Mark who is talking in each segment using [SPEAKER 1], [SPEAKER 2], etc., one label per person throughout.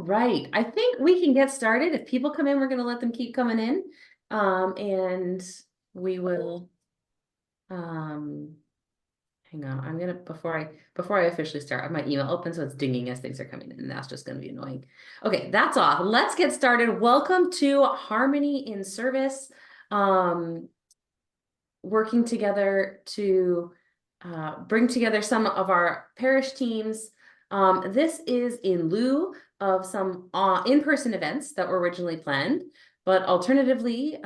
[SPEAKER 1] right. I think we can get started. If people come in, we're going to let them keep coming in. And we will, hang on. I'm going to, before I officially start, I have my email open, so it's dinging as things are coming in, and that's just going to be annoying. Okay, that's off. Let's get started. Welcome to Harmony in Service. Working together to bring together some of our parish teams. This is in lieu of some in-person events that were originally planned, but alternatively,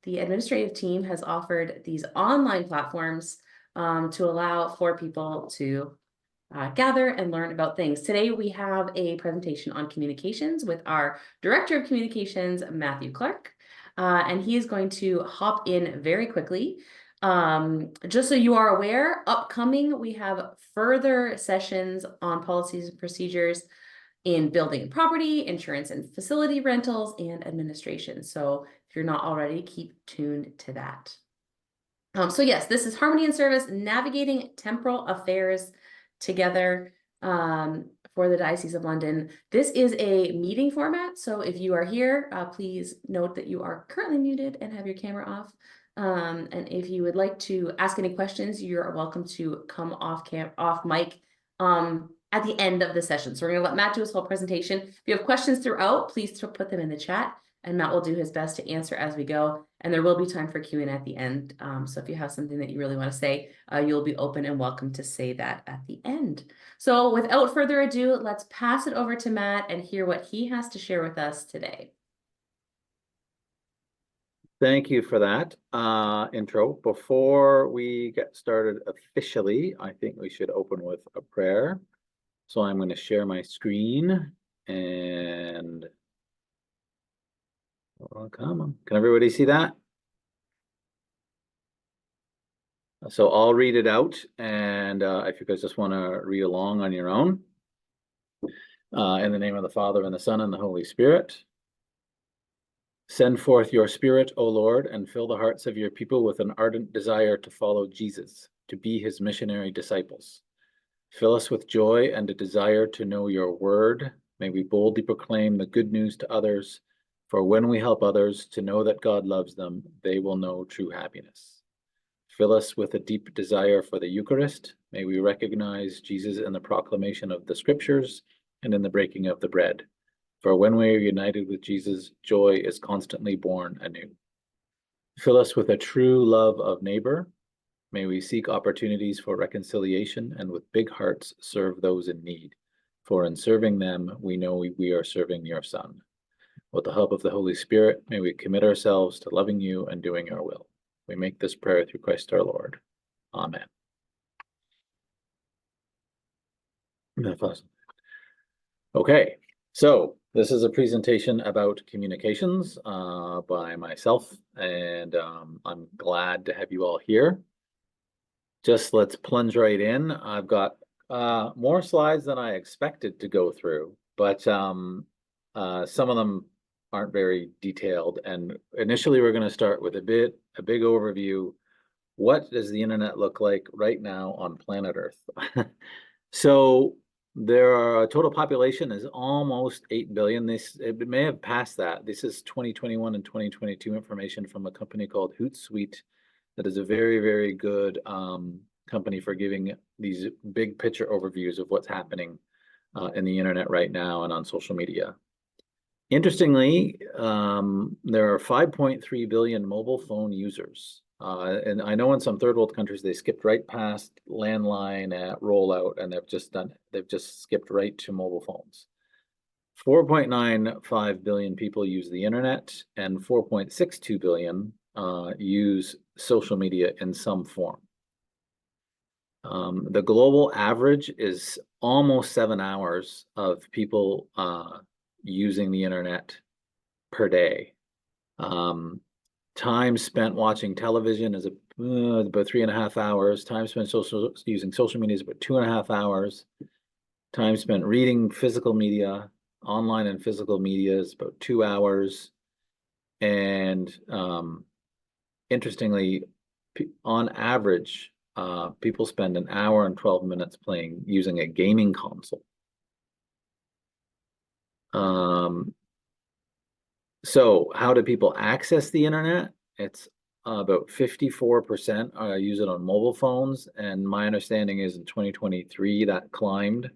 [SPEAKER 1] the administrative team has offered these online platforms to allow for people to gather and learn about things. Today, we have a presentation on communications with our Director of Communications, Matthew Clark, and he is going to hop in very quickly. Just so you are aware, upcoming, we have further sessions on policies and procedures in building and property, insurance and facility rentals, and administration. So if you're not already, keep tuned to that. So yes, this is Harmony in Service, navigating temporal affairs together for the Diocese of London. This is a meeting format, so if you are here, please note that you are currently muted and have your camera off. And if you would like to ask any questions, you're welcome to come off mic at the end of the session. So we're going to let Matt do his whole presentation. If you have questions throughout, please put them in the chat, and Matt will do his best to answer as we go. And there will be time for Q&A at the end. So if you have something that you really want to say, you'll be open and welcome to say that at the end. So without further ado, let's pass it over to Matt and hear what he has to share with us today.
[SPEAKER 2] Thank you for that intro. Before we get started officially, I think we should open with a prayer. So I'm going to share my screen and come on. Can everybody see that? So I'll read it out, and if you guys just want to read along on your own. In the name of the Father, and the Son, and the Holy Spirit. Send forth your Spirit, O Lord, and fill the hearts of your people with an ardent desire to follow Jesus, to be his missionary disciples. Fill us with joy and a desire to know your word. May we boldly proclaim the good news to others, for when we help others to know that God loves them, they will know true happiness. Fill us with a deep desire for the Eucharist. May we recognize Jesus in the proclamation of the Scriptures and in the breaking of the bread. For when we are united with Jesus, joy is constantly born anew. Fill us with a true love of neighbor. May we seek opportunities for reconciliation and with big hearts serve those in need. For in serving them, we know we are serving your Son. With the help of the Holy Spirit, may we commit ourselves to loving you and doing your will. We make this prayer through Christ our Lord. Amen. Okay, so this is a presentation about communications by myself, and I'm glad to have you all here. Just let's plunge right in. I've got more slides than I expected to go through, but some of them aren't very detailed. And initially, we're going to start with a big overview. What does the internet look like right now on planet Earth? So a total population is almost 8 billion. It may have passed that. This is 2021 and 2022 information from a company called Hootsuite. That is a very, very good company for giving these big picture overviews of what's happening in the internet right now and on social media. Interestingly, there are 5.3 billion mobile phone users. And I know in some third world countries, they skipped right past landline at rollout, and they've just skipped right to mobile phones. 4.95 billion people use the internet, and 4.62 billion use social media in some form. The global average is almost 7 hours of people using the internet per day. Time spent watching television is about 3.5 hours. Time spent using social media is about 2.5 hours. Time spent reading physical media, online and physical media, is about 2 hours. And interestingly, on average, people spend 1 hour and 12 minutes using a gaming console. So how do people access the internet? It's about 54% use it on mobile phones, and my understanding is in 2023 that climbed.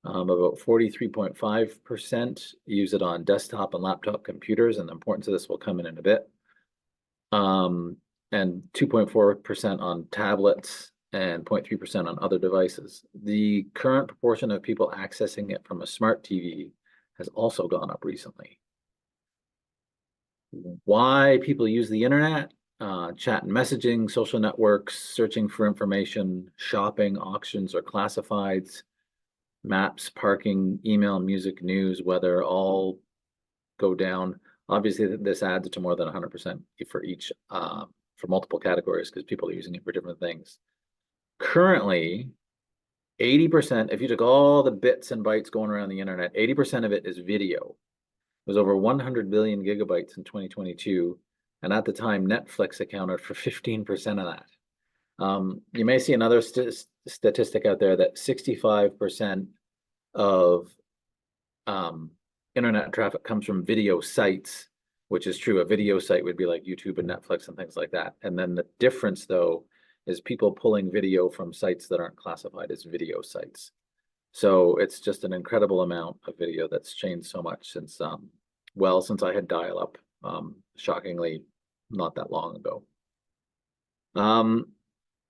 [SPEAKER 2] About 43.5% use it on desktop and laptop computers, and the importance of this will come in a bit. And 2.4% on tablets and 0.3% on other devices. The current proportion of people accessing it from a smart TV has also gone up recently. Why people use the internet? Chat and messaging, social networks, searching for information, shopping, auctions or classifieds, maps, parking, email, music, news, weather, all go down. Obviously, this adds to more than 100% for each, for multiple categories, because people are using it for different things. Currently, 80%, if you took all the bits and bytes going around the internet, 80% of it is video. It was over 100 billion gigabytes in 2022. And at the time, Netflix accounted for 15% of that. You may see another statistic out there that 65% of internet traffic comes from video sites, which is true. A video site would be like YouTube and Netflix and things like that. And then the difference, though, is people pulling video from sites that aren't classified as video sites. So it's just an incredible amount of video that's changed so much since, well, since I had dial-up, shockingly, not that long ago.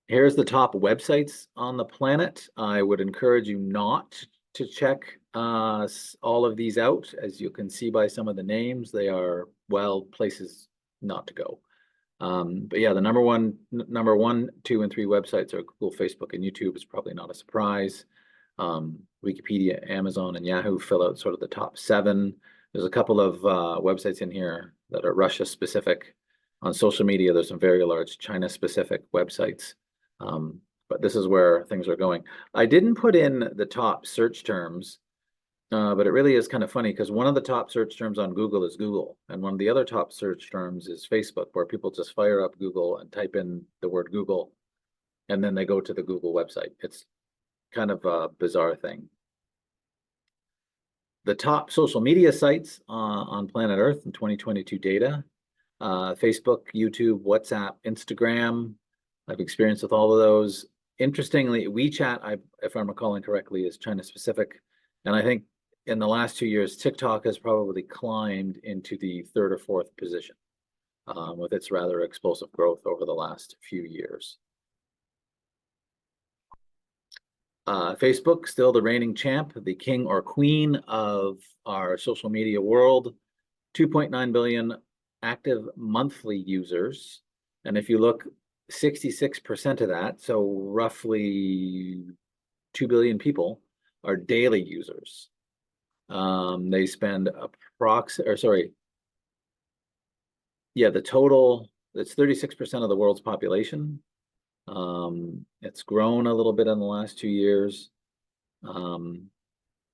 [SPEAKER 2] Here's the top websites on the planet. I would encourage you not to check all of these out. As you can see by some of the names, they are, well, places not to go. But yeah, the number one, 2, and 3 websites are Google, Facebook, and YouTube. It's probably not a surprise. Wikipedia, Amazon, and Yahoo fill out sort of the top 7. There's a couple of websites in here that are Russia specific. On social media, there's some very large China specific websites. But this is where things are going. I didn't put in the top search terms, but it really is kind of funny because one of the top search terms on Google is Google, and one of the other top search terms is Facebook, where people just fire up Google and type in the word Google, and then they go to the Google website. It's kind of a bizarre thing. The top social media sites on planet Earth in 2022 data, Facebook, YouTube, WhatsApp, Instagram. I've experienced with all of those. Interestingly, WeChat, if I'm recalling correctly, is China specific. And I think in the last 2 years, TikTok has probably climbed into the 3rd or 4th position with its rather explosive growth over the last few years. Facebook, still the reigning champ, the king or queen of our social media world. 2.9 billion active monthly users. And if you look, 66% of that, so roughly 2 billion people, are daily users. They spend the total, it's 36% of the world's population. It's grown a little bit in the last 2 years. And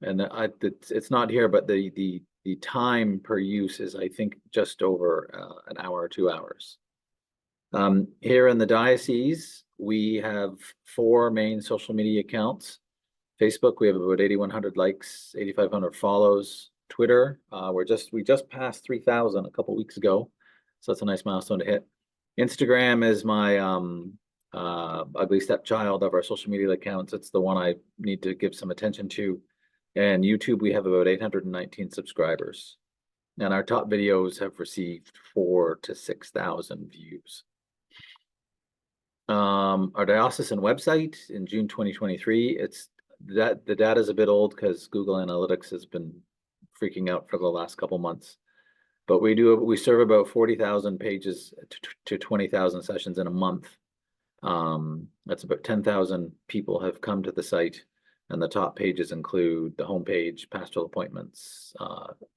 [SPEAKER 2] it's not here, but the time per use is, I think, just over an hour or 2 hours. Here in the diocese, we have 4 main social media accounts. Facebook, we have about 8,100 likes, 8,500 follows. Twitter, we just passed 3,000 a couple weeks ago, so that's a nice milestone to hit. Instagram is my ugly stepchild of our social media accounts. It's the one I need to give some attention to. And YouTube, we have about 819 subscribers. And our top videos have received 4,000 to 6,000 views. Our diocesan website in June 2023, the data is a bit old because Google Analytics has been freaking out for the last couple months. But we serve about 40,000 pages to 20,000 sessions in a month. That's about 10,000 people have come to the site, and the top pages include the homepage, pastoral appointments,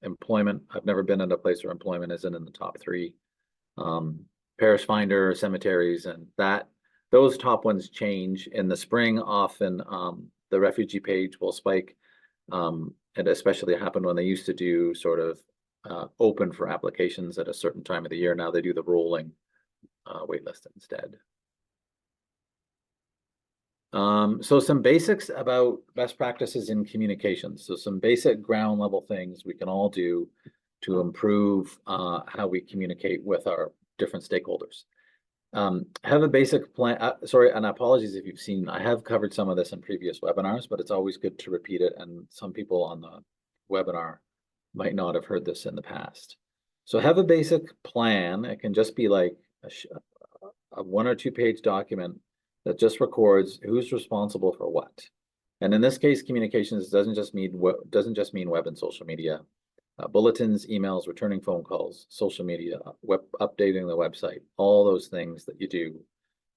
[SPEAKER 2] employment. I've never been at a place where employment isn't in the top 3. Parish finder, cemeteries, and those top ones change in the spring. Often the refugee page will spike. It especially happened when they used to do sort of open for applications at a certain time of the year. Now they do the rolling waitlist instead. So some basics about best practices in communications. So some basic ground level things we can all do to improve how we communicate with our different stakeholders. Have a basic plan. Sorry, and apologies if you've seen, I have covered some of this in previous webinars, but it's always good to repeat it. And some people on the webinar might not have heard this in the past. So have a basic plan. It can just be like a 1 or 2 page document that just records who's responsible for what. And in this case, communications doesn't just mean web and social media. Bulletins, emails, returning phone calls, social media, updating the website, all those things that you do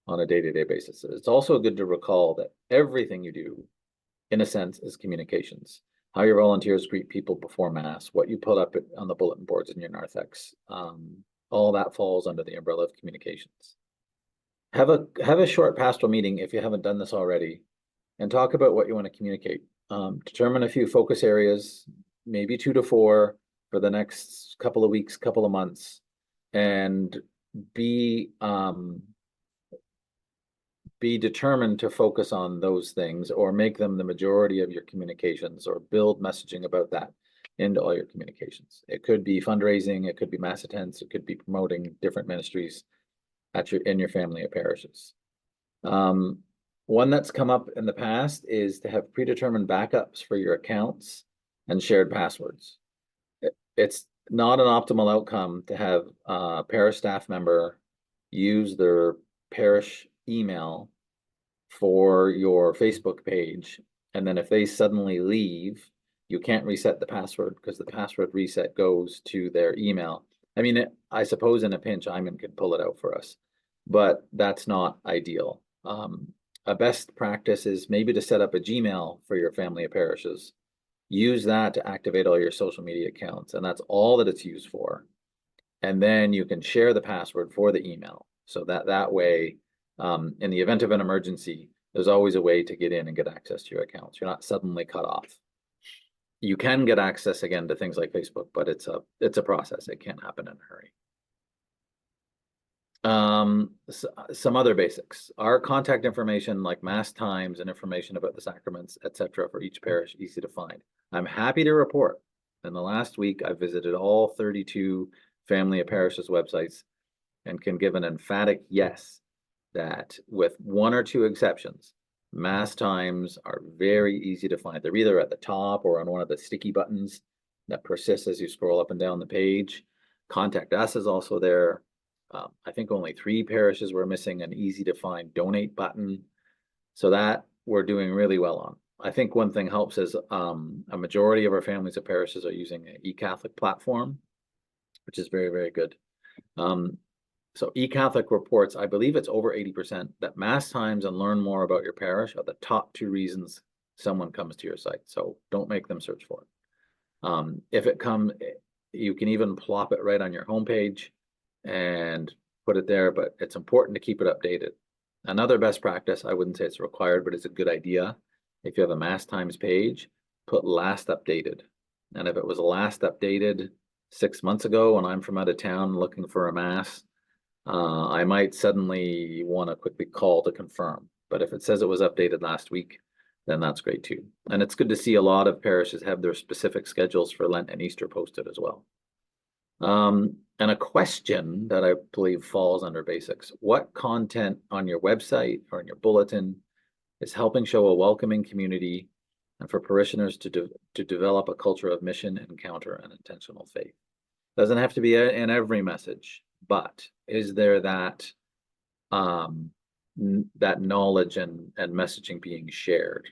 [SPEAKER 2] on a day-to-day basis. It's also good to recall that everything you do, in a sense, is communications. How your volunteers greet people before Mass, what you put up on the bulletin boards in your narthex, all that falls under the umbrella of communications. Have a short pastoral meeting if you haven't done this already, and talk about what you want to communicate. Determine a few focus areas, maybe 2 to 4 for the next couple of weeks, couple of months, and be determined to focus on those things, or make them the majority of your communications, or build messaging about that into all your communications. It could be fundraising, it could be mass attendance, it could be promoting different ministries in your family of parishes. One that's come up in the past is to have predetermined backups for your accounts and shared passwords. It's not an optimal outcome to have a parish staff member use their parish email for your Facebook page, and then if they suddenly leave, you can't reset the password because the password reset goes to their email. I mean, I suppose in a pinch, Iman could pull it out for us, but that's not ideal. A best practice is maybe to set up a Gmail for your family of parishes. Use that to activate all your social media accounts, and that's all that it's used for. And then you can share the password for the email, so that way, in the event of an emergency, there's always a way to get in and get access to your accounts. You're not suddenly cut off. You can get access again to things like Facebook, but it's a process. It can't happen in a hurry. Some other basics. Our contact information, like Mass times and information about the sacraments, etc., for each parish, easy to find. I'm happy to report in the last week I visited all 32 family of parishes websites and can give an emphatic yes that, with 1 or 2 exceptions, Mass times are very easy to find. They're either at the top or on one of the sticky buttons that persists as you scroll up and down the page. Contact Us is also there. I think only 3 parishes were missing an easy to find donate button. So that we're doing really well on. I think one thing helps is a majority of our families of parishes are using an eCatholic platform, which is very, very good. So eCatholic reports, I believe it's over 80%, that Mass times and learn more about your parish are the top 2 reasons someone comes to your site. So don't make them search for it. If it comes, you can even plop it right on your homepage and put it there, but it's important to keep it updated. Another best practice, I wouldn't say it's required, but it's a good idea. If you have a Mass times page, put last updated. And if it was last updated 6 months ago when I'm from out of town looking for a Mass, I might suddenly want to quickly call to confirm. But if it says it was updated last week, then that's great too. And it's good to see a lot of parishes have their specific schedules for Lent and Easter posted as well. And a question that I believe falls under basics: what content on your website or in your bulletin is helping show a welcoming community and for parishioners to develop a culture of mission, encounter, and intentional faith? Doesn't have to be in every message, but is there that that knowledge and messaging being shared?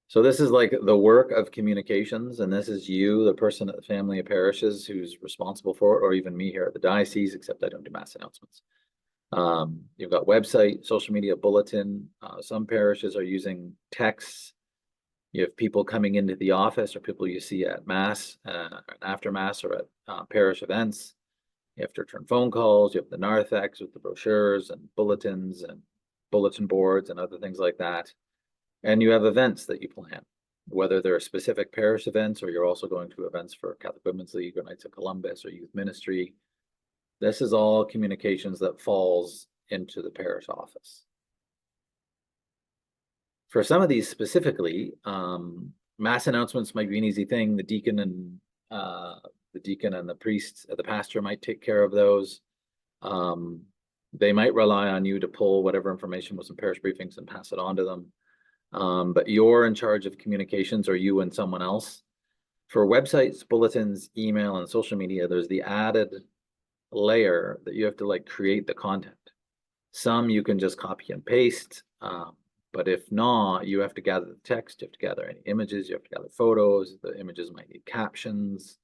[SPEAKER 2] So this is like the work of communications, and this is you, the person at the family of parishes who's responsible for it, or even me here at the diocese, except I don't do Mass announcements. You've got website, social media, bulletin. Some parishes are using texts. You have people coming into the office, or people you see at Mass, after Mass, or at parish events. You have to return phone calls. You have the narthex with the brochures and bulletins and bulletin boards and other things like that. And you have events that you plan, whether they're specific parish events or you're also going to events for Catholic Women's League or Knights of Columbus or Youth Ministry. This is all communications that falls into the parish office. For some of these specifically, mass announcements might be an easy thing. The deacon and the priest, the pastor might take care of those. They might rely on you to pull whatever information was in parish briefings and pass it on to them. But you're in charge of communications, or you and someone else. For websites, bulletins, email, and social media, there's the added layer that you have to like create the content. Some you can just copy and paste, but if not, you have to gather the text, you have to gather any images, you have to gather photos, the images might need captions.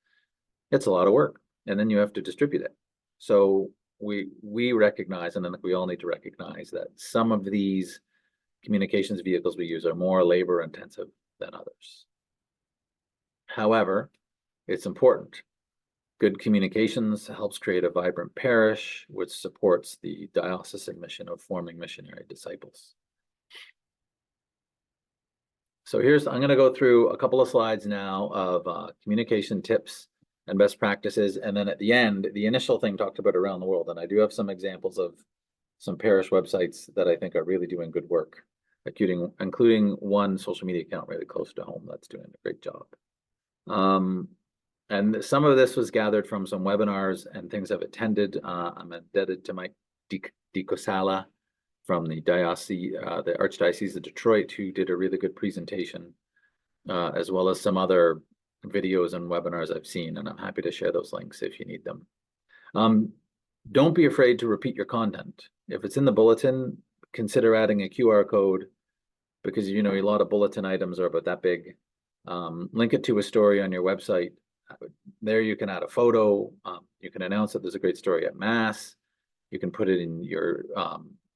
[SPEAKER 2] It's a lot of work, and then you have to distribute it. So we recognize, and I think we all need to recognize, that some of these communications vehicles we use are more labor intensive than others. However, it's important. Good communications helps create a vibrant parish, which supports the diocesan mission of forming missionary disciples. So I'm going to go through a couple of slides now of communication tips and best practices. And then at the end, the initial thing talked about around the world. And I do have some examples of some parish websites that I think are really doing good work, including one social media account really close to home that's doing a great job. And some of this was gathered from some webinars and things I've attended. I'm indebted to Mike DiCosala from the Archdiocese of Detroit, who did a really good presentation, as well as some other videos and webinars I've seen, and I'm happy to share those links if you need them. Don't be afraid to repeat your content. If it's in the bulletin, consider adding a QR code, because a lot of bulletin items are about that big. Link it to a story on your website. There you can add a photo. You can announce that there's a great story at Mass. You can put it in your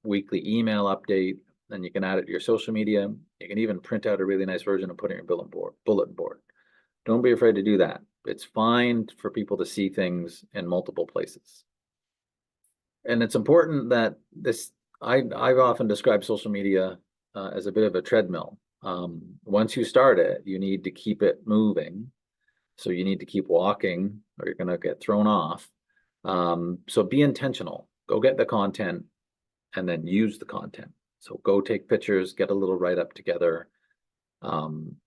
[SPEAKER 2] weekly email update, and you can add it to your social media. You can even print out a really nice version and put it in your bulletin board. Don't be afraid to do that. It's fine for people to see things in multiple places. And it's important that I've often described social media as a bit of a treadmill. Once you start it, you need to keep it moving. So you need to keep walking, or you're going to get thrown off. So be intentional. Go get the content and then use the content. So go take pictures, get a little write-up together.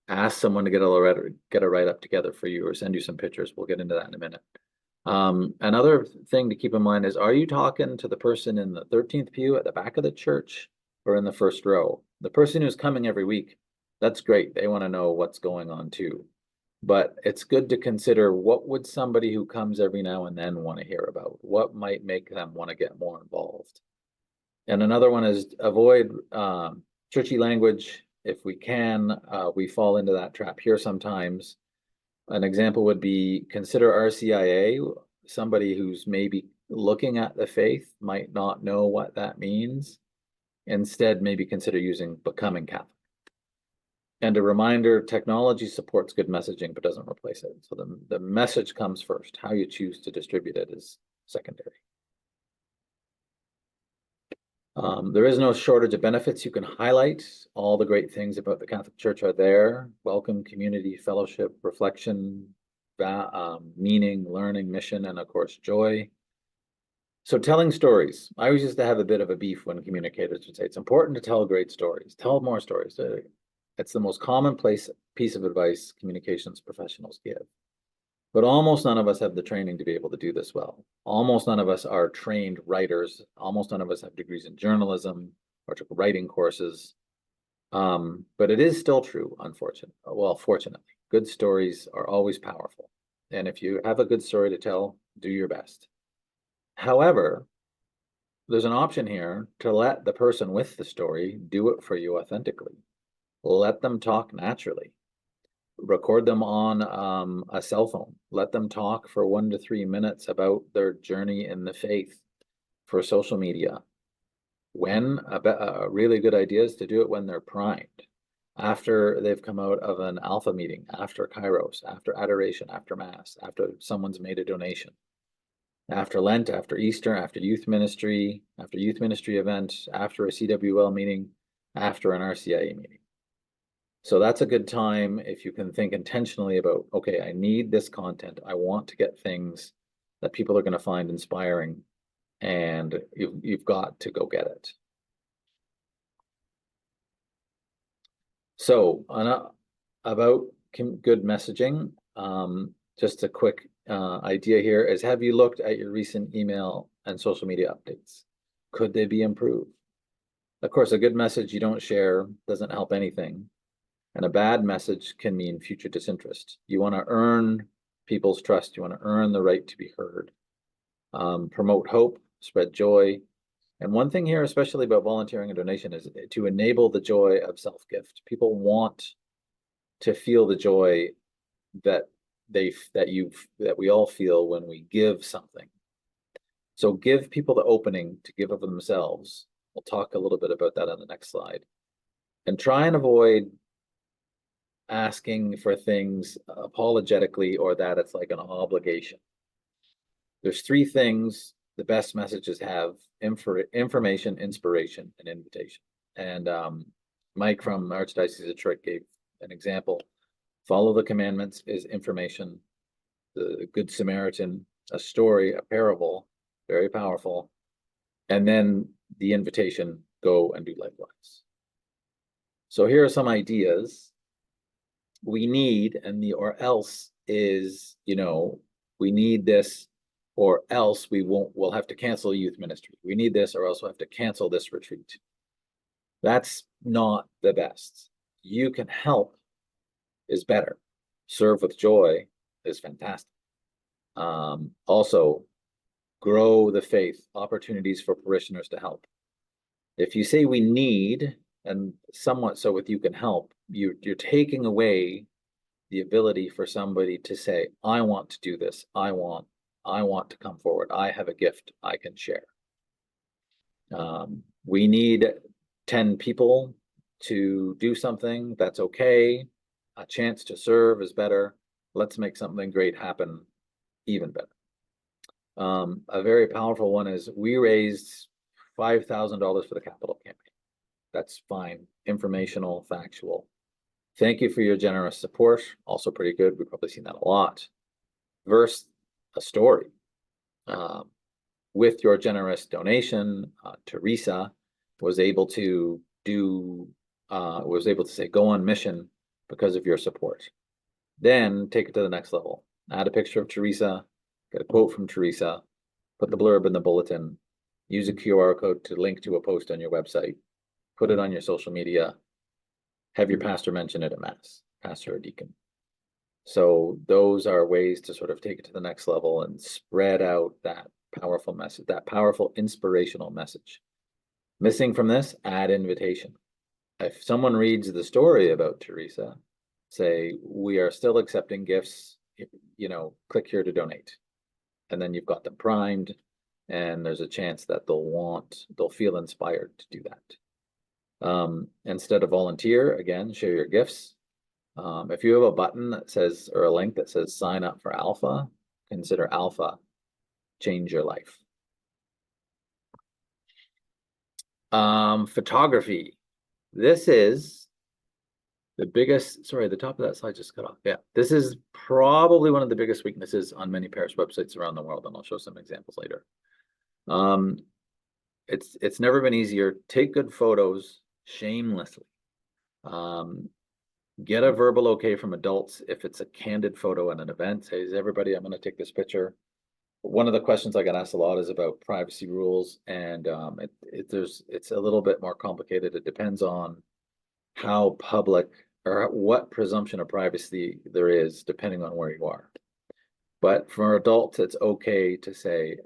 [SPEAKER 2] Ask someone to get a write-up together for you, or send you some pictures. We'll get into that in a minute. Another thing to keep in mind is, are you talking to the person in the 13th pew at the back of the church, or in the first row? The person who's coming every week, that's great. They want to know what's going on too. But it's good to consider, what would somebody who comes every now and then want to hear about? What might make them want to get more involved? And another one is avoid churchy language if we can. We fall into that trap here sometimes. An example would be, consider RCIA. Somebody who's maybe looking at the faith might not know what that means. Instead, maybe consider using Becoming Catholic. And a reminder, technology supports good messaging, but doesn't replace it. So the message comes first. How you choose to distribute it is secondary. There is no shortage of benefits. You can highlight all the great things about the Catholic Church are there: welcome, community, fellowship, reflection, meaning, learning, mission, and of course, joy. So telling stories. I always used to have a bit of a beef when communicators would say it's important to tell great stories. Tell more stories. It's the most commonplace piece of advice communications professionals give. But almost none of us have the training to be able to do this well. Almost none of us are trained writers. Almost none of us have degrees in journalism or took writing courses. But it is still true, fortunately. Good stories are always powerful. And if you have a good story to tell, do your best. However, there's an option here to let the person with the story do it for you authentically. Let them talk naturally. Record them on a cell phone. Let them talk for 1 to 3 minutes about their journey in the faith for social media. When a really good idea is to do it when they're primed, after they've come out of an alpha meeting, after Kairos, after adoration, after Mass, after someone's made a donation, after Lent, after Easter, after youth ministry event, after a CWL meeting, after an RCIA meeting. So that's a good time if you can think intentionally about, okay, I need this content. I want to get things that people are going to find inspiring, and you've got to go get it. So about good messaging, just a quick idea here is, have you looked at your recent email and social media updates? Could they be improved? Of course, a good message you don't share doesn't help anything. And a bad message can mean future disinterest. You want to earn people's trust. You want to earn the right to be heard. Promote hope, spread joy. And one thing here, especially about volunteering and donation, is to enable the joy of self-gift. People want to feel the joy that we all feel when we give something. So give people the opening to give of themselves. We'll talk a little bit about that on the next slide. And try and avoid asking for things apologetically, or that it's like an obligation. There's three things the best messages have: information, inspiration, and invitation. And Mike from Archdiocese of Detroit gave an example. Follow the commandments is information. The Good Samaritan, a story, a parable, very powerful. And then the invitation, go and do likewise. So here are some ideas we need, and the or else is, we need this, or else we'll have to cancel youth ministry. We need this, or else we'll have to cancel this retreat. That's not the best. You can help is better. Serve with joy is fantastic. Also, grow the faith, opportunities for parishioners to help. If you say we need, and somewhat so with you can help, you're taking away the ability for somebody to say, I want to do this. I want to come forward. I have a gift I can share. We need 10 people to do something. That's okay. A chance to serve is better. Let's make something great happen even better. A very powerful one is, we raised $5,000 for the capital campaign. That's fine. Informational, factual. Thank you for your generous support. Also pretty good. We've probably seen that a lot. Verse a story. With your generous donation, Teresa was able to say, go on mission because of your support. Then take it to the next level. Add a picture of Teresa, get a quote from Teresa, put the blurb in the bulletin, use a QR code to link to a post on your website, put it on your social media, have your pastor mention it at Mass, pastor or deacon. So those are ways to sort of take it to the next level and spread out that powerful message, that powerful inspirational message. Missing from this, add invitation. If someone reads the story about Teresa, say, we are still accepting gifts, click here to donate. And then you've got them primed, and there's a chance that they'll feel inspired to do that. Instead of volunteer, again, share your gifts. If you have a button that says, or a link that says sign up for Alpha, consider Alpha. Change your life. Photography. This is the biggest, sorry, the top of that slide just cut off. Yeah, this is probably one of the biggest weaknesses on many parish websites around the world, and I'll show some examples later. It's never been easier. Take good photos shamelessly. Get a verbal okay from adults if it's a candid photo at an event. Says, everybody, I'm going to take this picture. One of the questions I get asked a lot is about privacy rules, and it's a little bit more complicated. It depends on how public or what presumption of privacy there is, depending on where you are. But for adults, it's okay to say,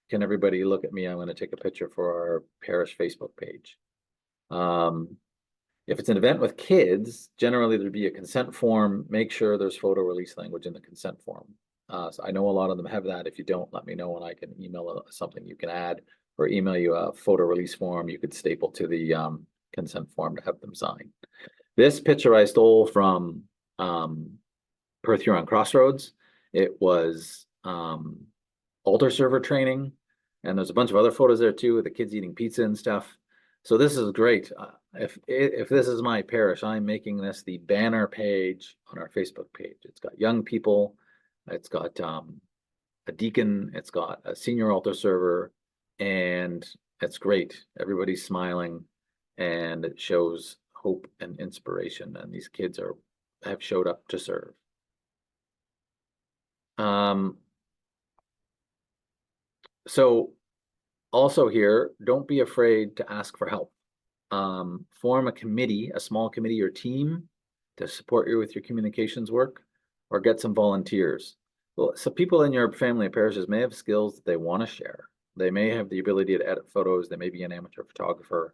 [SPEAKER 2] can everybody look at me? I'm going to take a picture for our parish Facebook page. If it's an event with kids, generally there'd be a consent form. Make sure there's photo release language in the consent form. So I know a lot of them have that. If you don't, let me know and I can email something you can add, or email you a photo release form you could staple to the consent form to have them sign. This picture I stole from Perth Huron Crossroads. It was altar server training, and there's a bunch of other photos there too, with the kids eating pizza and stuff. So this is great. If this is my parish, I'm making this the banner page on our Facebook page. It's got young people, it's got a deacon, it's got a senior altar server, and it's great. Everybody's smiling, and it shows hope and inspiration, and these kids have showed up to serve. So also here, don't be afraid to ask for help. Form a committee, a small committee or team to support you with your communications work, or get some volunteers. Well, so people in your family and parishes may have skills that they want to share. They may have the ability to edit photos. They may be an amateur photographer.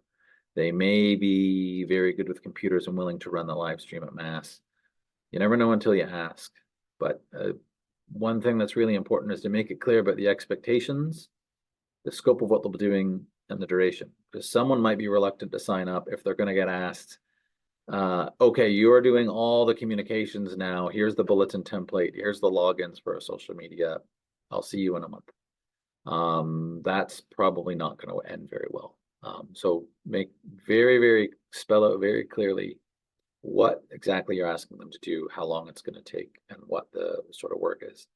[SPEAKER 2] They may be very good with computers and willing to run the live stream at Mass. You never know until you ask. But one thing that's really important is to make it clear about the expectations, the scope of what they'll be doing, and the duration. Because someone might be reluctant to sign up if they're going to get asked, okay, you're doing all the communications now. Here's the bulletin template. Here's the logins for a social media. I'll see you in a month. That's probably not going to end very well. So spell out very clearly what exactly you're asking them to do, how long it's going to take, and what the sort of work is.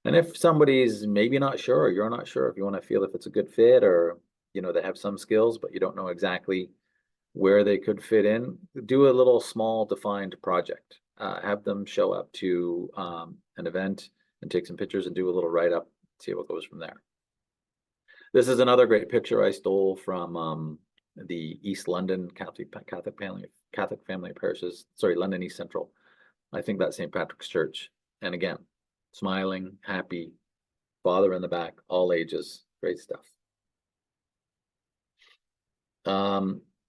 [SPEAKER 2] And if somebody's maybe not sure, or you're not sure, if you want to feel if it's a good fit, or they have some skills, but you don't know exactly where they could fit in, do a little small defined project. Have them show up to an event and take some pictures and do a little write-up, see what goes from there. This is another great picture I stole from the East London Catholic family parishes, London East Central. I think that's St. Patrick's Church. And again, smiling, happy, father in the back, all ages, great stuff.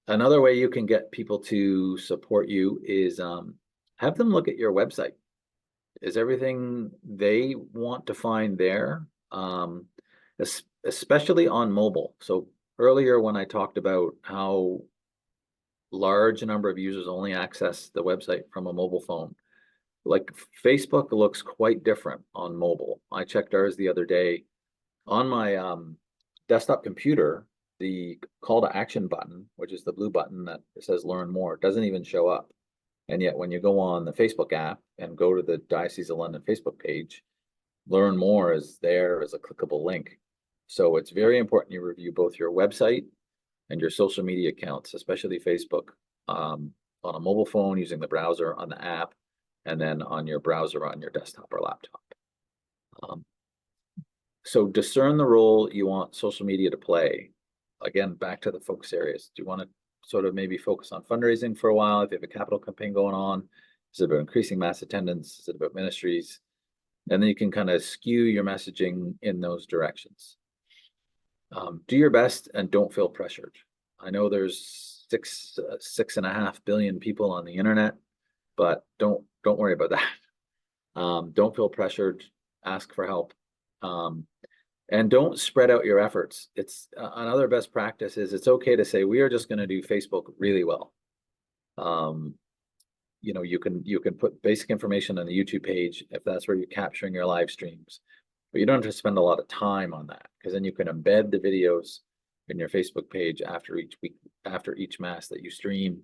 [SPEAKER 2] Another way you can get people to support you is have them look at your website. Is everything they want to find there? Especially on mobile. So earlier when I talked about how large a number of users only access the website from a mobile phone, like Facebook looks quite different on mobile. I checked ours the other day. On my desktop computer, the call to action button, which is the blue button that says learn more, doesn't even show up. And yet when you go on the Facebook app and go to the Diocese of London Facebook page, learn more is there as a clickable link. So it's very important you review both your website and your social media accounts, especially Facebook, on a mobile phone using the browser, on the app, and then on your browser on your desktop or laptop. So discern the role you want social media to play. Again, back to the focus areas. Do you want to sort of maybe focus on fundraising for a while if you have a capital campaign going on? Is it about increasing mass attendance? Is it about ministries? And then you can kind of skew your messaging in those directions. Do your best and don't feel pressured. I know there's 6.5 billion people on the internet, but don't worry about that. Don't feel pressured. Ask for help. And don't spread out your efforts. It's another best practice is it's okay to say, we are just going to do Facebook really well. You can put basic information on the YouTube page if that's where you're capturing your live streams, but you don't have to spend a lot of time on that, because then you can embed the videos in your Facebook page after each week, after each Mass that you stream,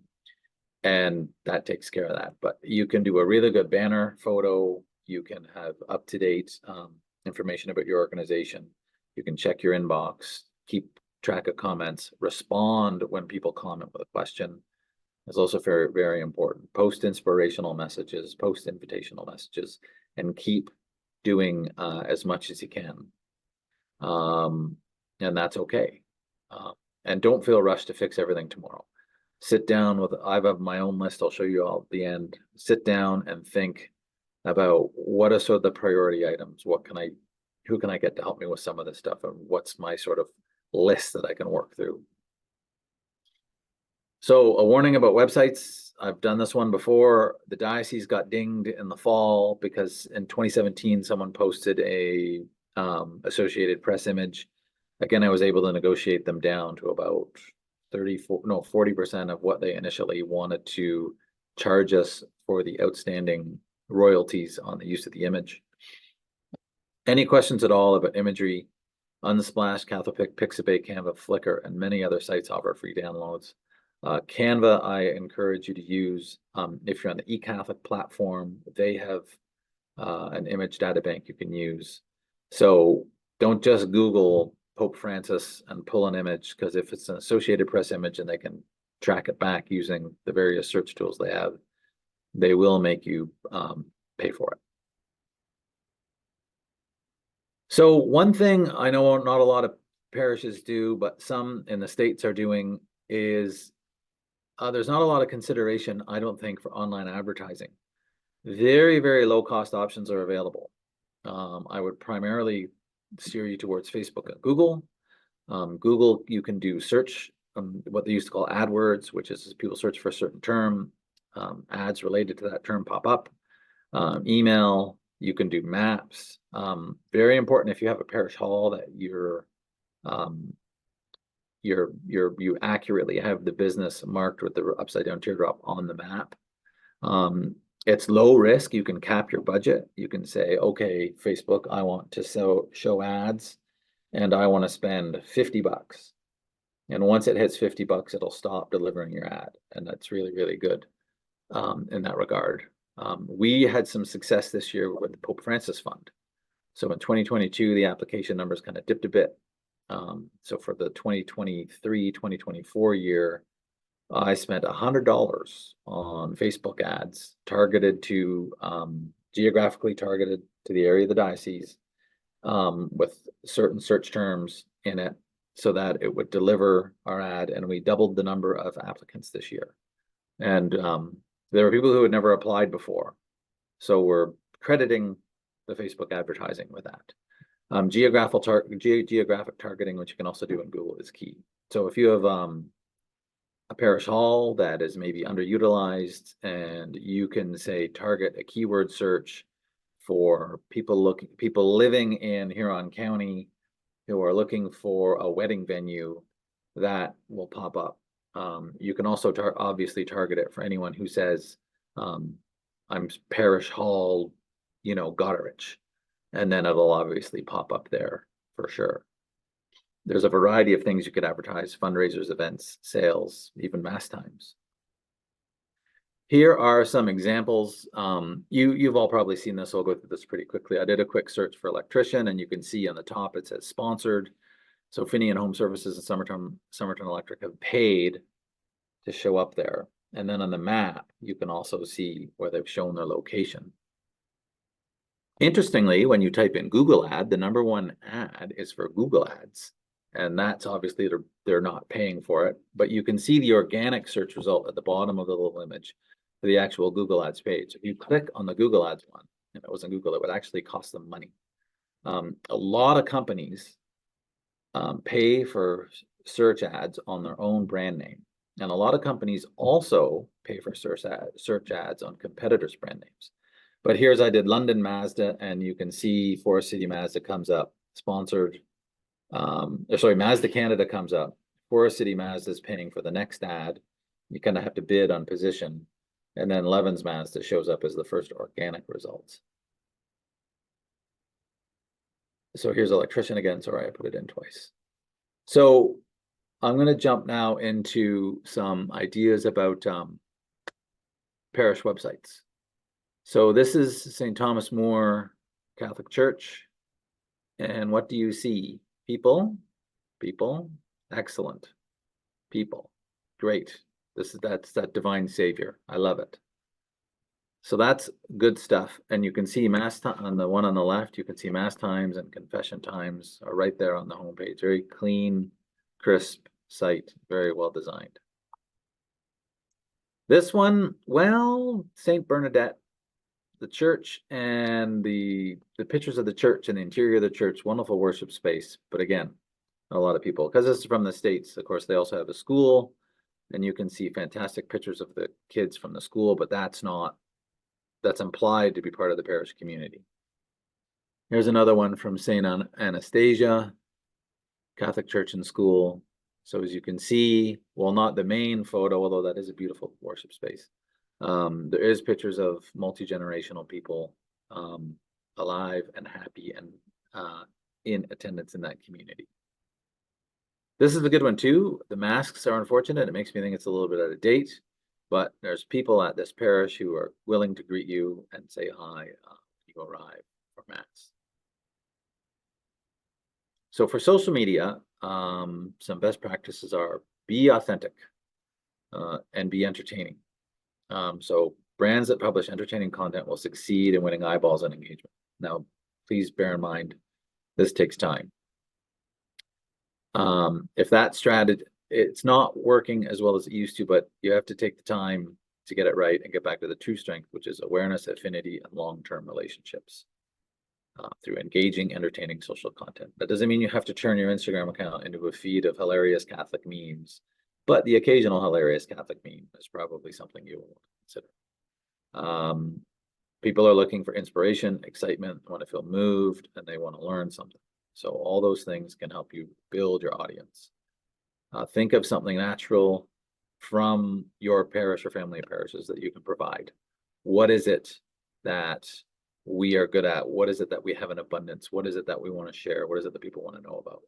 [SPEAKER 2] and that takes care of that. But you can do a really good banner photo. You can have up-to-date information about your organization. You can check your inbox, keep track of comments, respond when people comment with a question. It's also very, very important. Post inspirational messages, post invitational messages, and keep doing as much as you can. And that's okay. And don't feel rushed to fix everything tomorrow. Sit down I have my own list. I'll show you all at the end. Sit down and think about what are sort of the priority items. Who can I get to help me with some of this stuff? And what's my sort of list that I can work through? So a warning about websites. I've done this one before. The diocese got dinged in the fall because in 2017, someone posted a Associated Press image. Again, I was able to negotiate them down to about 40% of what they initially wanted to charge us for the outstanding royalties on the use of the image. Any questions at all about imagery? Unsplash, Cathopic, Pixabay, Canva, Flickr, and many other sites offer free downloads. Canva, I encourage you to use. If you're on the eCatholic platform, they have an image data bank you can use. So don't just Google Pope Francis and pull an image, because if it's an Associated Press image and they can track it back using the various search tools they have, they will make you pay for it. So one thing I know not a lot of parishes do, but some in the States are doing is there's not a lot of consideration, I don't think, for online advertising. Very, very low cost options are available. I would primarily steer you towards Facebook and Google. Google, you can do search, what they used to call AdWords, which is people search for a certain term, ads related to that term pop up. Email, you can do maps. Very important if you have a parish hall that you accurately have the business marked with the upside down teardrop on the map. It's low risk. You can cap your budget. You can say, okay, Facebook, I want to show ads and I want to spend $50. And once it hits $50, it'll stop delivering your ad. And that's really, really good in that regard. We had some success this year with the Pope Francis Fund. So in 2022, the application numbers kind of dipped a bit. So for the 2023-2024 year, I spent $100 on Facebook ads targeted to geographically targeted to the area of the diocese with certain search terms in it so that it would deliver our ad, and we doubled the number of applicants this year. And there were people who had never applied before. So we're crediting the Facebook advertising with that. Geographic targeting, which you can also do in Google, is key. So if you have a parish hall that is maybe underutilized, and you can say target a keyword search for people living in Huron County who are looking for a wedding venue, that will pop up. You can also obviously target it for anyone who says, I'm parish hall, Goderich, and then it'll obviously pop up there for sure. There's a variety of things you could advertise: fundraisers, events, sales, even mass times. Here are some examples. You've all probably seen this, so I'll go through this pretty quickly. I did a quick search for electrician, and you can see on the top it says sponsored. So Finian Home Services and Somerton Electric have paid to show up there. And then on the map, you can also see where they've shown their location. Interestingly, when you type in Google ad, the #1 ad is for Google ads. And that's obviously they're not paying for it, but you can see the organic search result at the bottom of the little image for the actual Google ads page. If you click on the Google ads one, if it was in Google, it would actually cost them money. A lot of companies pay for search ads on their own brand name. And a lot of companies also pay for search ads on competitors' brand names. But here's, I did London Mazda, and you can see Forest City Mazda comes up, sponsored. Mazda Canada comes up. Forest City Mazda is paying for the next ad. You kind of have to bid on position. And then Levens Mazda shows up as the first organic results. So here's electrician again. Sorry, I put it in twice. So I'm going to jump now into some ideas about parish websites. So this is St. Thomas More Catholic Church. And what do you see? People, excellent. People, great. That's that divine savior. I love it. So that's good stuff. And you can see mass time on the one on the left. You can see mass times and confession times are right there on the homepage. Very clean, crisp site, very well designed. This one, well, St. Bernadette, the church, and the pictures of the church and the interior of the church, wonderful worship space. But again, a lot of people, because this is from the States, of course, they also have a school, and you can see fantastic pictures of the kids from the school, but that's implied to be part of the parish community. Here's another one from St. Anastasia Catholic Church and School. So as you can see, well, not the main photo, although that is a beautiful worship space. There is pictures of multi-generational people alive and happy and in attendance in that community. This is a good one too. The masks are unfortunate. It makes me think it's a little bit out of date, but there's people at this parish who are willing to greet you and say hi when you arrive for mass. So for social media, some best practices are: be authentic. and be entertaining. So brands that publish entertaining content will succeed in winning eyeballs and engagement. Now, please bear in mind, this takes time. If that strategy, it's not working as well as it used to, but you have to take the time to get it right and get back to the true strength, which is awareness, affinity, and long-term relationships through engaging, entertaining social content. That doesn't mean you have to turn your Instagram account into a feed of hilarious Catholic memes, but the occasional hilarious Catholic meme is probably something you will want to consider. People are looking for inspiration, excitement, want to feel moved, and they want to learn something. So all those things can help you build your audience. Think of something natural from your parish or family of parishes that you can provide. What is it that we are good at? What is it that we have in abundance? What is it that we want to share? What is it that people want to know about?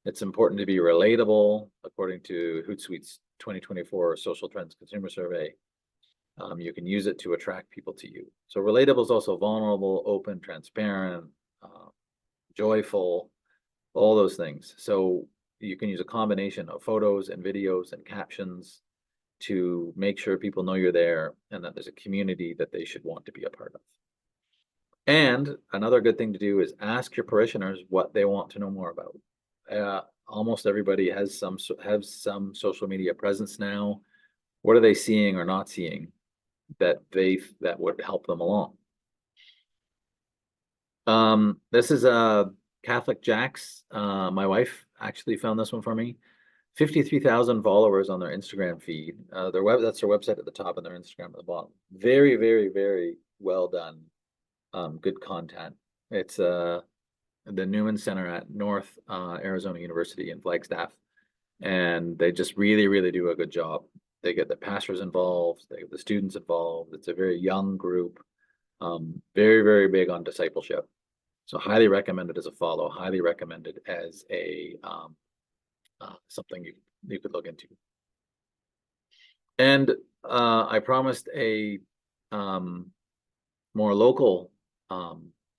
[SPEAKER 2] It's important to be relatable, according to Hootsuite's 2024 Social Trends Consumer Survey. You can use it to attract people to you. So relatable is also vulnerable, open, transparent, joyful, all those things. So you can use a combination of photos and videos and captions to make sure people know you're there and that there's a community that they should want to be a part of. And another good thing to do is ask your parishioners what they want to know more about. Almost everybody has some social media presence now. What are they seeing or not seeing that would help them along? This is a Catholic Jacks. My wife actually found this one for me. 53,000 followers on their Instagram feed. That's their website at the top and their Instagram at the bottom. Very, very, very well done. Good content. It's the Newman Center at North Arizona University in Flagstaff, and they just really, really do a good job. They get the pastors involved, they get the students involved. It's a very young group, very, very big on discipleship. So highly recommended as a follow, highly recommended as a something you could look into. And I promised a more local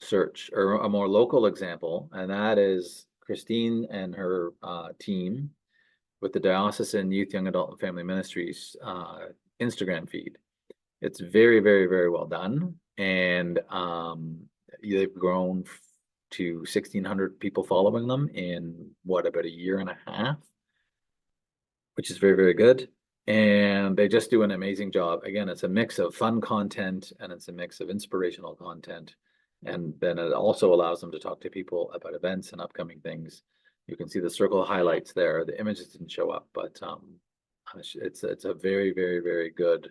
[SPEAKER 2] search or a more local example, and that is Christine and her team with the Diocesan Youth, Young Adult, and Family Ministries Instagram feed. It's very, very, very well done, and they've grown to 1,600 people following them in about a year and a half, which is very, very good. And they just do an amazing job. Again, it's a mix of fun content and it's a mix of inspirational content. And then it also allows them to talk to people about events and upcoming things. You can see the circle highlights there. The images didn't show up, but it's a very, very, very good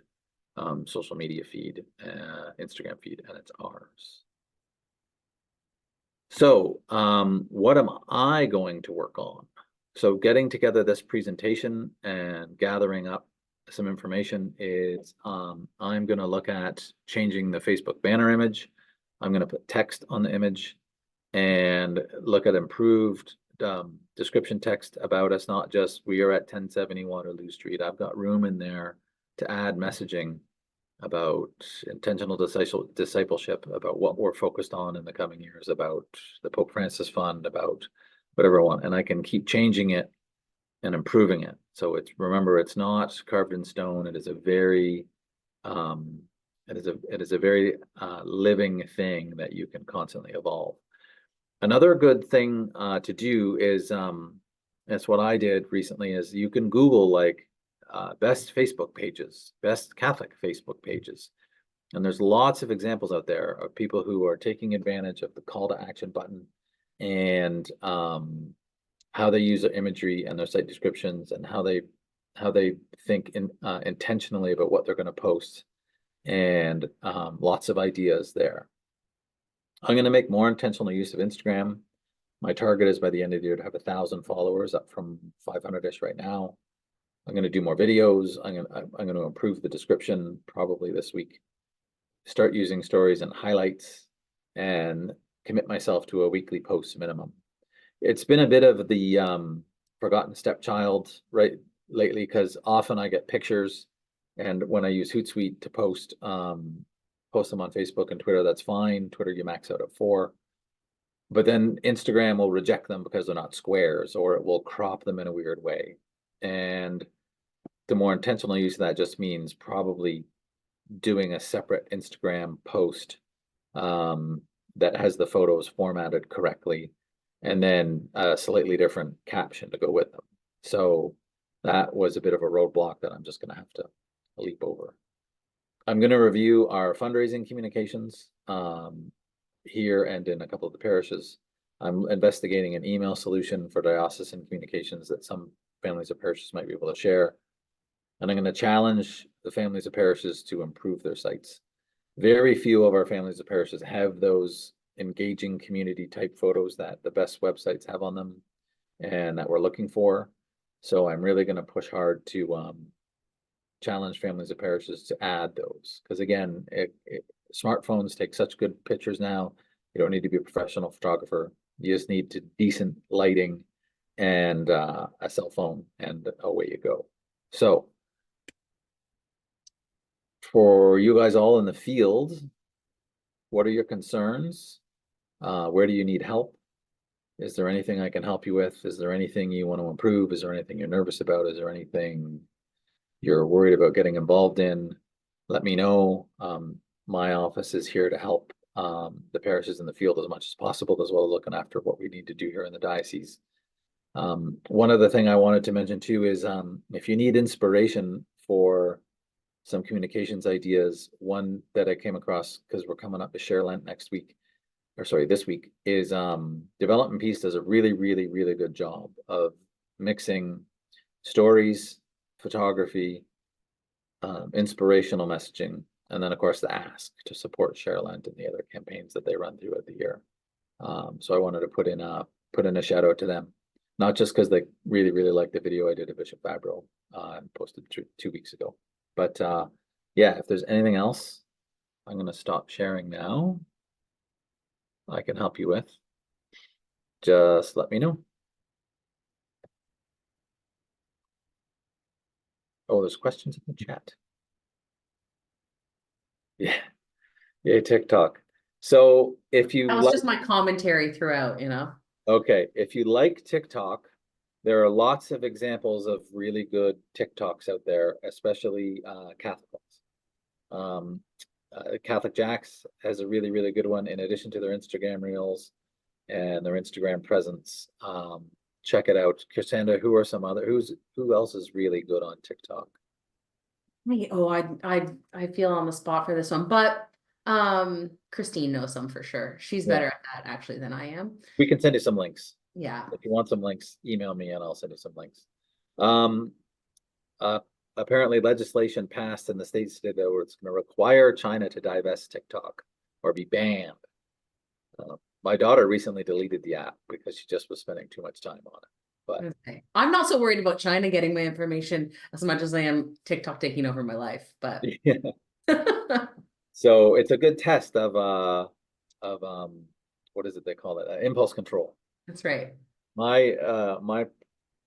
[SPEAKER 2] social media feed, Instagram feed, and it's ours. So what am I going to work on? So getting together this presentation and gathering up some information is I'm going to look at changing the Facebook banner image. I'm going to put text on the image and look at improved description text about us, not just we are at 1070 Waterloo Street. I've got room in there to add messaging about intentional discipleship, about what we're focused on in the coming years, about the Pope Francis Fund, about whatever I want, and I can keep changing it and improving it. So remember, it's not carved in stone. It is a very very living thing that you can constantly evolve. Another good thing to do is that's what I did recently, is you can Google like best Facebook pages, best Catholic Facebook pages. And there's lots of examples out there of people who are taking advantage of the call to action button and how they use their imagery and their site descriptions and how they think intentionally about what they're going to post, and lots of ideas there. I'm going to make more intentional use of Instagram. My target is by the end of the year to have 1,000 followers, up from 500-ish right now. I'm going to do more videos. I'm going to improve the description probably this week. Start using stories and highlights, and commit myself to a weekly post minimum. It's been a bit of the forgotten stepchild lately, because often I get pictures, and when I use Hootsuite to post them on Facebook and Twitter, that's fine. Twitter, you max out at 4. But then Instagram will reject them because they're not squares, or it will crop them in a weird way. And the more intentional use of that just means probably doing a separate Instagram post that has the photos formatted correctly, and then a slightly different caption to go with them. So that was a bit of a roadblock that I'm just going to have to leap over. I'm going to review our fundraising communications here and in a couple of the parishes. I'm investigating an email solution for diocesan communications that some families of parishes might be able to share. And I'm going to challenge the families of parishes to improve their sites. Very few of our families of parishes have those engaging community type photos that the best websites have on them and that we're looking for. So I'm really going to push hard to challenge families of parishes to add those. Because again, smartphones take such good pictures now. You don't need to be a professional photographer. You just need decent lighting and a cell phone, and away you go. So for you guys all in the field, what are your concerns? Where do you need help? Is there anything I can help you with? Is there anything you want to improve? Is there anything you're nervous about? Is there anything you're worried about getting involved in? Let me know. My office is here to help the parishes in the field as much as possible, as well as looking after what we need to do here in the diocese. One other thing I wanted to mention too is if you need inspiration for some communications ideas, one that I came across because we're coming up to Share Lent next week, or sorry, this week, is Development Peace does a really good job of mixing stories, photography, inspirational messaging, and then of course the ask to support Share Lent and the other campaigns that they run throughout the year. So I wanted to put in a shout out to them, not just because they really like the video I did of Bishop Fabro and posted 2 weeks ago, but yeah, if there's anything else, I'm going to stop sharing now. I can help you with. Just let me know. Oh, there's questions in the chat. Yeah, TikTok. So if you
[SPEAKER 1] That was just my commentary throughout,
[SPEAKER 2] okay, if you like TikTok, there are lots of examples of really good TikToks out there, especially Catholic ones. Catholic Jacks has a really good one in addition to their Instagram reels and their Instagram presence. Check it out. Cassandra, who else is really good on TikTok?
[SPEAKER 1] Oh, I feel on the spot for this one, but Christine knows some for sure. She's better at that actually than I am.
[SPEAKER 2] We can send you some links.
[SPEAKER 1] Yeah.
[SPEAKER 2] If you want some links, email me and I'll send you some links. Apparently legislation passed in the states today where it's going to require China to divest TikTok or be banned. My daughter recently deleted the app because she just was spending too much time on it. But
[SPEAKER 1] okay. I'm not so worried about China getting my information as much as I am TikTok taking over my life, but
[SPEAKER 2] yeah. So it's a good test of what is it they call it? Impulse control.
[SPEAKER 1] That's right.
[SPEAKER 2] My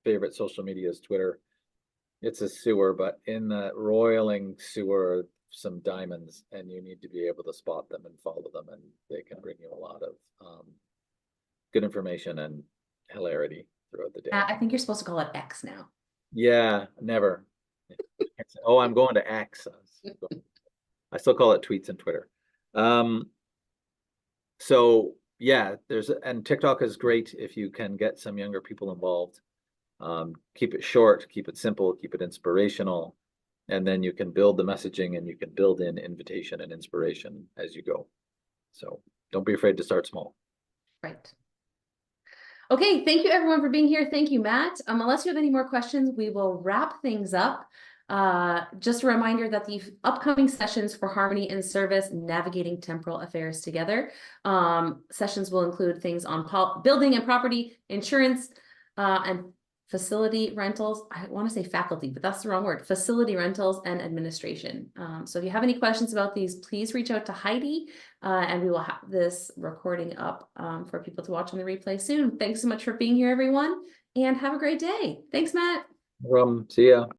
[SPEAKER 2] favorite social media is Twitter. It's a sewer, but in the roiling sewer are some diamonds, and you need to be able to spot them and follow them, and they can bring you a lot of good information and hilarity throughout the day.
[SPEAKER 1] I think you're supposed to call it X now.
[SPEAKER 2] Yeah, never. Oh, I'm going to X. I still call it tweets and Twitter. So yeah, and TikTok is great if you can get some younger people involved. Keep it short, keep it simple, keep it inspirational, and then you can build the messaging and you can build in invitation and inspiration as you go. So don't be afraid to start small.
[SPEAKER 1] Right. Okay, thank you everyone for being here. Thank you, Matt. Unless you have any more questions, we will wrap things up. Just a reminder that the upcoming sessions for Harmony in Service, Navigating Temporal Affairs Together, sessions will include things on building and property insurance and facility rentals. I want to say faculty, but that's the wrong word. Facility rentals and administration. So if you have any questions about these, please reach out to Heidi and we will have this recording up for people to watch on the replay soon. Thanks so much for being here, everyone, and have a great day. Thanks, Matt.
[SPEAKER 2] See ya.